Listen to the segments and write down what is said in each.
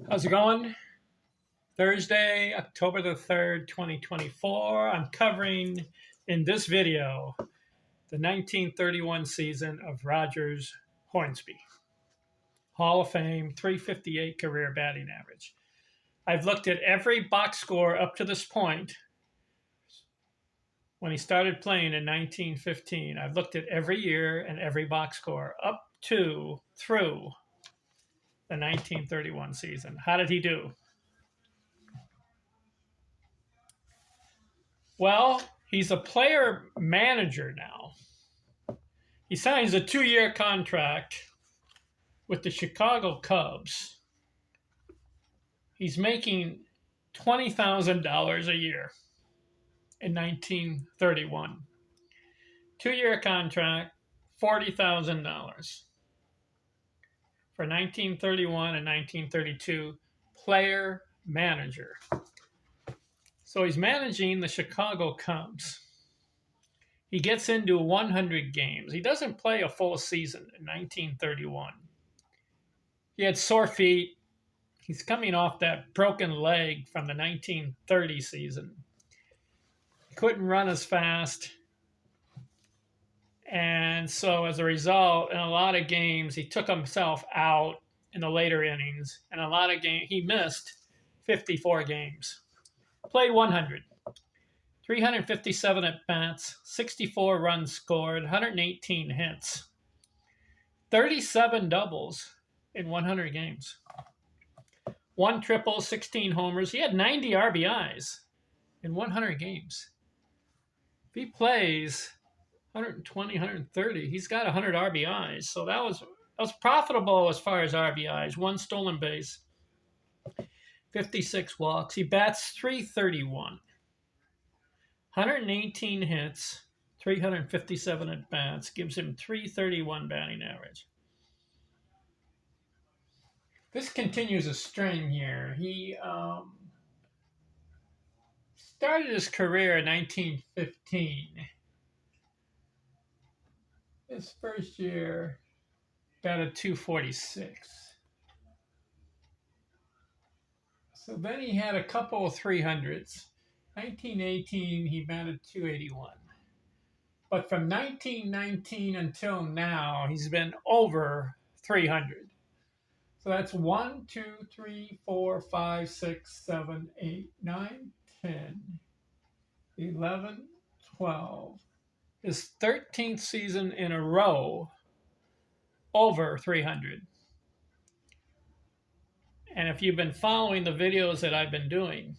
How's it going? Thursday, October the 3rd, 2024. I'm covering in this video the 1931 season of Rogers Hornsby. Hall of Fame, 358 career batting average. I've looked at every box score up to this point when he started playing in 1915. I've looked at every year and every box score up to through the 1931 season. How did he do? Well, he's a player manager now. He signs a 2-year contract with the Chicago Cubs. He's making $20,000 a year in 1931. 2-year contract, $40,000. For 1931 and 1932, player manager. So he's managing the Chicago Cubs. He gets into 100 games. He doesn't play a full season in 1931. He had sore feet. He's coming off that broken leg from the 1930 season. He couldn't run as fast. And so as a result, in a lot of games, he took himself out in the later innings. And a lot of games, he missed 54 games. Played 100. 357 at-bats, 64 runs scored, 118 hits, 37 doubles in 100 games. 1 triple, 16 homers. He had 90 RBIs in 100 games. If he plays 120, 130, he's got 100 RBIs. So that was profitable as far as RBIs. 1 stolen base, 56 walks. He bats .331. 118 hits, 357 at-bats, gives him .331 batting average. This continues a string here. He started his career in 1915. His first year, batted .246. So then he had a couple of 300s. 1918, he batted .281. But from 1919 until now, he's been over 300. So that's 1, 2, 3, 4, 5, 6, 7, 8, 9, 10, 11, 12. His 13th season in a row over 300. And if you've been following the videos that I've been doing,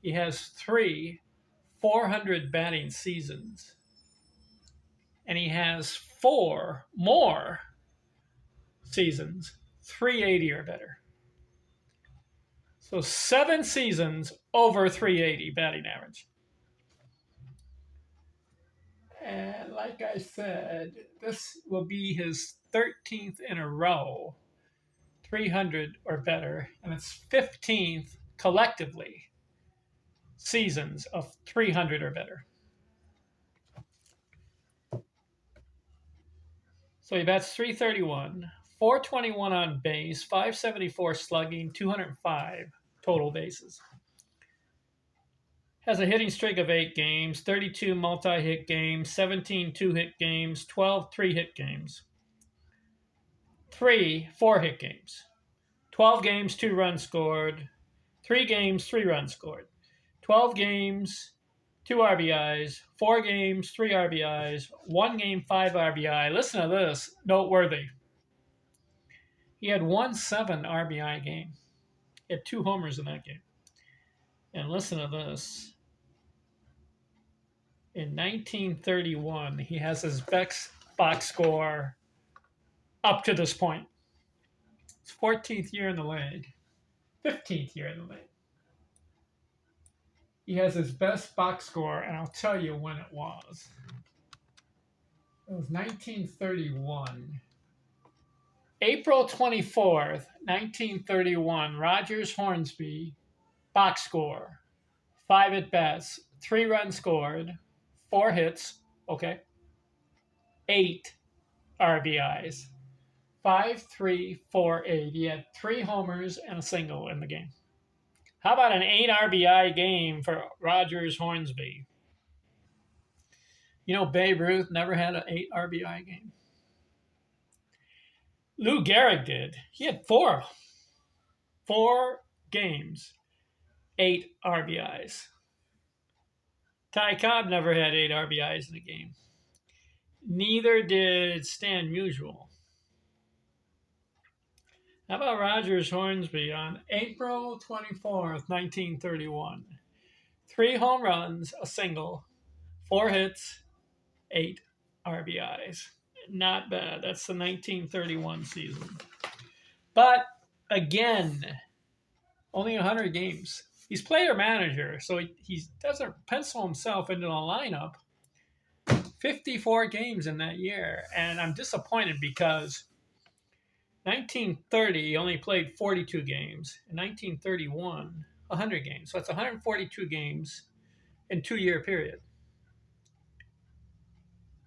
he has 3 400 batting seasons. And he has 4 more seasons, 380 or better. So 7 seasons over 380 batting average. And like I said, this will be his 13th in a row, 300 or better, and it's 15th collectively seasons of 300 or better. So he bats .331, 421 on base, 574 slugging, 205 total bases. Has a hitting streak of 8 games, 32 multi-hit games, 17 2-hit games, 12 3-hit games, 3 4-hit games, 12 games, 2 runs scored, 3 games, 3 runs scored, 12 games, 2 RBIs, 4 games, 3 RBIs, 1 game, 5 RBI. Listen to this, noteworthy. He had 1 7 RBI game. He had 2 homers in that game. And listen to this. In 1931, he has his best box score up to this point. It's 14th year in the league, 15th year in the league. He has his best box score, and I'll tell you when it was. It was 1931. April 24th, 1931, Rogers Hornsby, box score, 5 at-bats, 3 runs scored, 4 hits, okay, 8 RBIs, 5.348. He had 3 homers and a single in the game. How about an 8 RBI game for Rogers Hornsby? You know, Babe Ruth never had an 8 RBI game. Lou Gehrig did. He had 4 games, 8 RBIs. Ty Cobb never had 8 RBIs in a game. Neither did Stan Musial. How about Rogers Hornsby on April 24th, 1931? 3 home runs, a single, 4 hits, 8 RBIs. Not bad. That's the 1931 season. But again, only 100 games. He's player manager, so he doesn't pencil himself into the lineup. 54 games in that year. And I'm disappointed because 1930, he only played 42 games. In 1931, 100 games. So that's 142 games in 2-year period.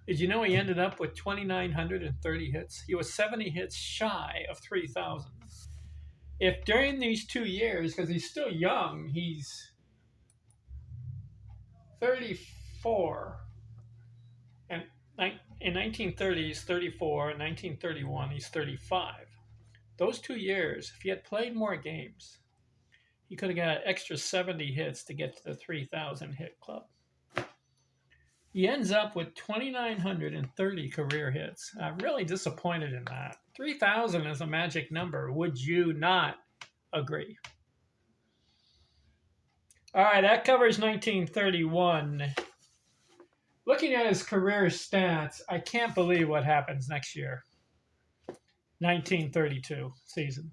Did you know he ended up with 2,930 hits? He was 70 hits shy of 3,000. If during these 2 years, because he's still young, he's 34, and in 1930 he's 34, in 1931 he's 35. Those 2 years, if he had played more games, he could have got an extra 70 hits to get to the 3,000 hit club. He ends up with 2,930 career hits. I'm really disappointed in that. 3,000 is a magic number. Would you not agree? All right, that covers 1931. Looking at his career stats, I can't believe what happens next year. 1932 season.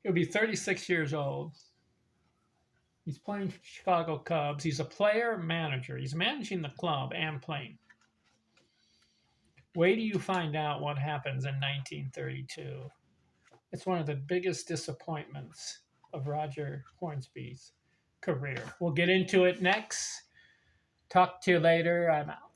He'll be 36 years old. He's playing for Chicago Cubs. He's a player manager. He's managing the club and playing. Wait till you find out what happens in 1932. It's one of the biggest disappointments of Roger Hornsby's career. We'll get into it next. Talk to you later. I'm out.